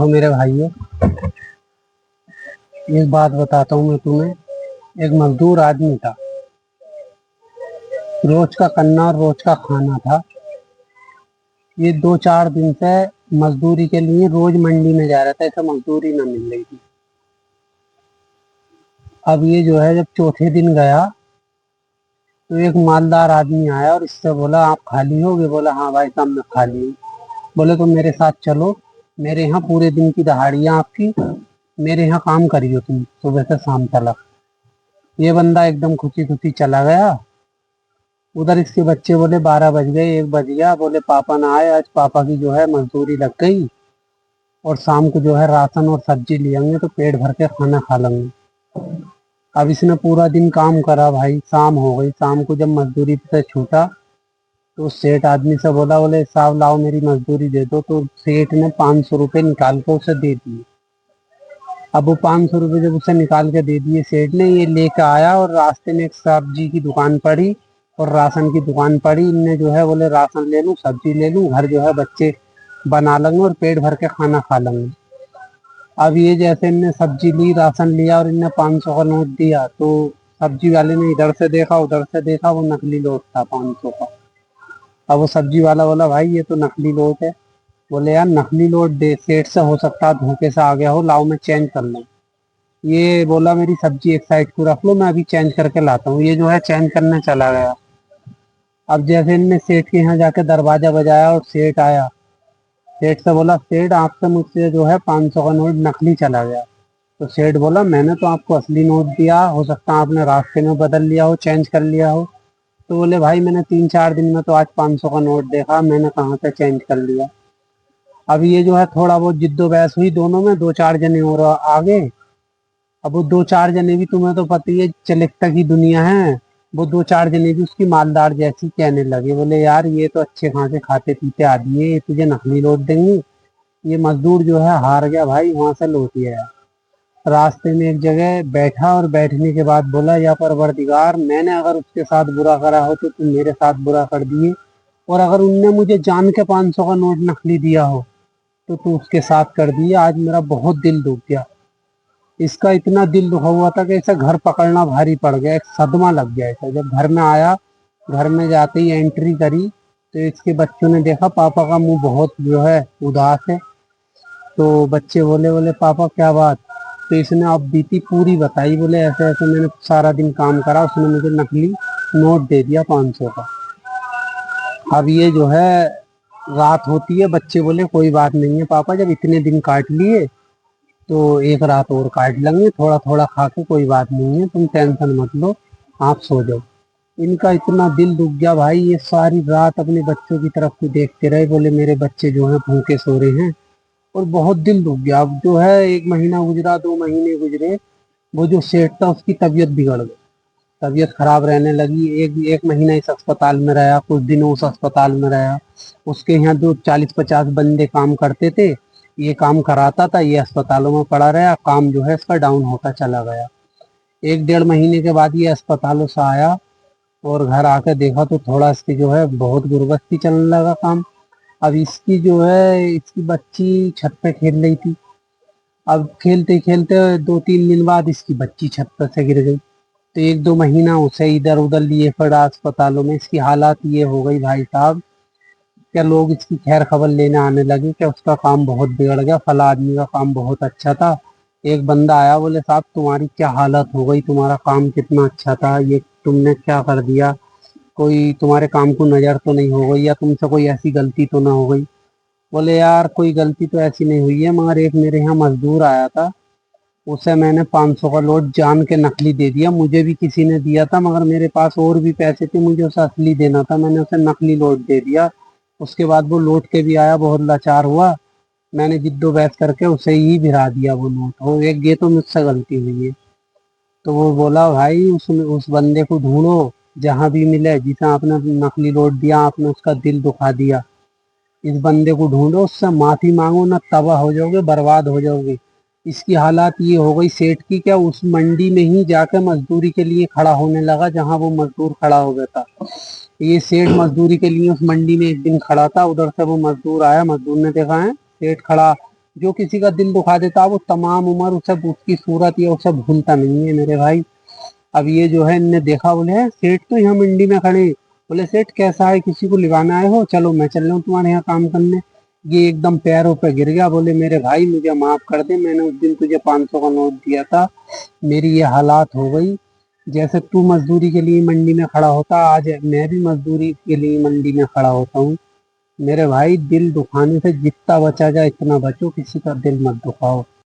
देखो मेरे भाइयों, एक बात बताता हूँ मैं तुम्हें। एक मजदूर आदमी था, रोज का करना और रोज का खाना था। ये 2-4 दिन से मजदूरी के लिए रोज मंडी में जा रहा था, ऐसा मजदूरी ना मिल रही थी। अब ये जो है, जब चौथे दिन गया तो एक मालदार आदमी आया और इससे बोला, आप खाली होगे? बोला, हाँ भाई साहब मैं खाली हूँ। बोले, तो मेरे साथ चलो, मेरे यहाँ पूरे दिन की दहाड़ियाँ आपकी, मेरे यहाँ काम करियो तुम सुबह से शाम तक। ये बंदा एकदम खुशी खुशी चला गया। उधर इसके बच्चे बोले 12 बज गए, 1 बज गया, बोले पापा ना आए, आज पापा की जो है मजदूरी लग गई और शाम को जो है राशन और सब्जी ले आएंगे तो पेट भर के खाना खा लेंगे। अब इसने पूरा दिन काम करा भाई, शाम हो गई। शाम को जब मजदूरी से छूटा तो सेठ आदमी से बोला, बोले साहब लाओ मेरी मजदूरी दे दो। तो सेठ ने 500 रुपये निकाल के उसे दे दिए। अब वो 500 रुपये जब उसे निकाल के दे दिए सेठ ने, ये लेके आया और रास्ते में एक सब्जी की दुकान पड़ी और राशन की दुकान पड़ी। इनने जो है बोले राशन ले लूं, सब्जी ले लूं, घर जो है बच्चे बना लेंगे और पेट भर के खाना खा लेंगे। अब ये जैसे इनने सब्जी ली, राशन लिया और इनने 500 का नोट दिया, तो सब्जी वाले ने इधर से देखा उधर से देखा, वो नकली नोट था 500 का। अब वो सब्जी वाला बोला, भाई ये तो नकली नोट है। बोले, यार नकली नोट दे, सेठ से हो सकता है धोखे से आ गया हो, लाओ मैं चेंज कर लूँ। ये बोला, मेरी सब्जी एक साइड को रख लो, मैं अभी चेंज करके लाता हूँ। ये जो है चेंज करने चला गया। अब जैसे इनने सेठ के यहाँ जाके दरवाजा बजाया और सेठ आया, सेठ से बोला, सेठ आपसे मुझसे जो है 500 का नोट नकली चला गया। तो सेठ बोला, मैंने तो आपको असली नोट दिया, हो सकता है आपने रास्ते में बदल लिया हो, चेंज कर लिया हो। तो बोले, भाई मैंने 3-4 दिन में तो आज 500 का नोट देखा, मैंने कहाँ से चेंज कर लिया। अब ये जो है थोड़ा बहुत जिद्दो बहस हुई दोनों में, 2-4 जने और आ गए। अब वो 2-4 जने भी, तुम्हें तो पता ही है चलिकता की दुनिया है, वो 2-4 जने भी उसकी मालदार जैसी कहने लगे। बोले, यार ये तो अच्छे खासे खाते पीते आदमी है, ये तुझे नकली नोट देंगे। ये मजदूर जो है हार गया भाई, वहां से लौट गया। रास्ते में एक जगह बैठा और बैठने के बाद बोला, या परवरदिगार, मैंने अगर उसके साथ बुरा करा हो तो तुम मेरे साथ बुरा कर दिए, और अगर उनने मुझे जान के 500 का नोट नकली दिया हो तो तू उसके साथ कर दिया। आज मेरा बहुत दिल दुख गया। इसका इतना दिल दुखा हुआ था कि ऐसा घर पकड़ना भारी पड़ गया, एक सदमा लग गया ऐसा। जब घर में आया, घर में जाते ही एंट्री करी तो इसके बच्चों ने देखा पापा का मुंह बहुत जो है उदास है। तो बच्चे बोले, बोले पापा क्या बात? तो इसने अब बीती पूरी बताई। बोले, ऐसे ऐसे मैंने सारा दिन काम करा, उसने मुझे नकली नोट दे दिया 500 का। अब ये जो है रात होती है, बच्चे बोले कोई बात नहीं है पापा, जब इतने दिन काट लिए तो एक रात और काट लेंगे, थोड़ा थोड़ा खा के, कोई बात नहीं है, तुम टेंशन मत लो, आप सो जाओ। इनका इतना दिल दुख गया भाई, ये सारी रात अपने बच्चों की तरफ को देखते रहे। बोले मेरे बच्चे जो हैं भूखे सो रहे हैं, और बहुत दिल दुख गया। अब जो है 1 महीना गुजरा, 2 महीने गुजरे, वो जो सेठ था उसकी तबीयत बिगड़ गई, तबीयत खराब रहने लगी। एक एक महीना इस अस्पताल में रहा, कुछ दिनों उस अस्पताल में रहा। उसके यहाँ जो 40-50 बंदे काम करते थे, ये काम कराता था, ये अस्पतालों में पड़ा रहा, काम जो है इसका डाउन होता चला गया। 1-1.5 महीने के बाद ये अस्पतालों से आया और घर आकर देखा तो थोड़ा इसकी जो है बहुत गुरबस्ती चलने लगा काम। अब इसकी जो है, इसकी बच्ची छत पे खेल रही थी। अब खेलते खेलते 2-3 दिन बाद इसकी बच्ची छत पर से गिर गई। तो 1-2 महीना उसे इधर उधर लिए पड़ा अस्पतालों में। इसकी हालात ये हो गई भाई साहब, क्या लोग इसकी खैर खबर लेने आने लगे कि उसका काम बहुत बिगड़ गया, फला आदमी का काम बहुत अच्छा था। एक बंदा आया, बोले साहब तुम्हारी क्या हालत हो गई, तुम्हारा काम कितना अच्छा था, ये तुमने क्या कर दिया? कोई तुम्हारे काम को नजर तो नहीं हो गई, या तुमसे कोई ऐसी गलती तो ना हो गई? बोले, यार कोई गलती तो ऐसी नहीं हुई है, मगर एक मेरे यहाँ मजदूर आया था, उसे मैंने 500 का नोट जान के नकली दे दिया। मुझे भी किसी ने दिया था, मगर मेरे पास और भी पैसे थे, मुझे उसे असली देना था, मैंने उसे नकली नोट दे दिया। उसके बाद वो लौट के भी आया, बहुत लाचार हुआ, मैंने जिद्दोबहस करके उसे ही भिरा दिया वो नोट। वो एक, ये तो मुझसे गलती हुई है। तो वो बोला, भाई उस बंदे को ढूंढो, जहां भी मिले, जिसे आपने नकली नोट दिया, आपने उसका दिल दुखा दिया, इस बंदे को ढूंढो, उससे माफी मांगो, ना तबाह हो जाओगे, बर्बाद हो जाओगे। इसकी हालात ये हो गई सेठ की, क्या उस मंडी में ही जाकर मजदूरी के लिए खड़ा होने लगा जहां वो मजदूर खड़ा हो गया था। ये सेठ मजदूरी के लिए उस मंडी में एक दिन खड़ा था, उधर से वो मजदूर आया, मजदूर ने देखा है सेठ खड़ा जो किसी का दिल दुखा देता वो तमाम उम्र उसे उसकी सूरत या उसे भूलता नहीं है मेरे भाई। अब ये जो है इनने देखा, बोले "हैं, सेठ तो यहाँ मंडी में खड़े हैं।" बोले सेठ कैसा है, किसी को लिवाना आए हो, चलो मैं चल रहा हूँ तुम्हारे यहाँ काम करने। ये एकदम पैरों पे गिर गया, बोले मेरे भाई मुझे माफ कर दे, मैंने उस दिन तुझे 500 का नोट दिया था, मेरी ये हालात हो गई। जैसे तू मजदूरी के लिए मंडी में खड़ा होता, आज मैं भी मजदूरी के लिए मंडी में खड़ा होता हूँ। मेरे भाई दिल दुखाने से जितना बचा जाए इतना बचो, किसी का दिल मत दुखाओ।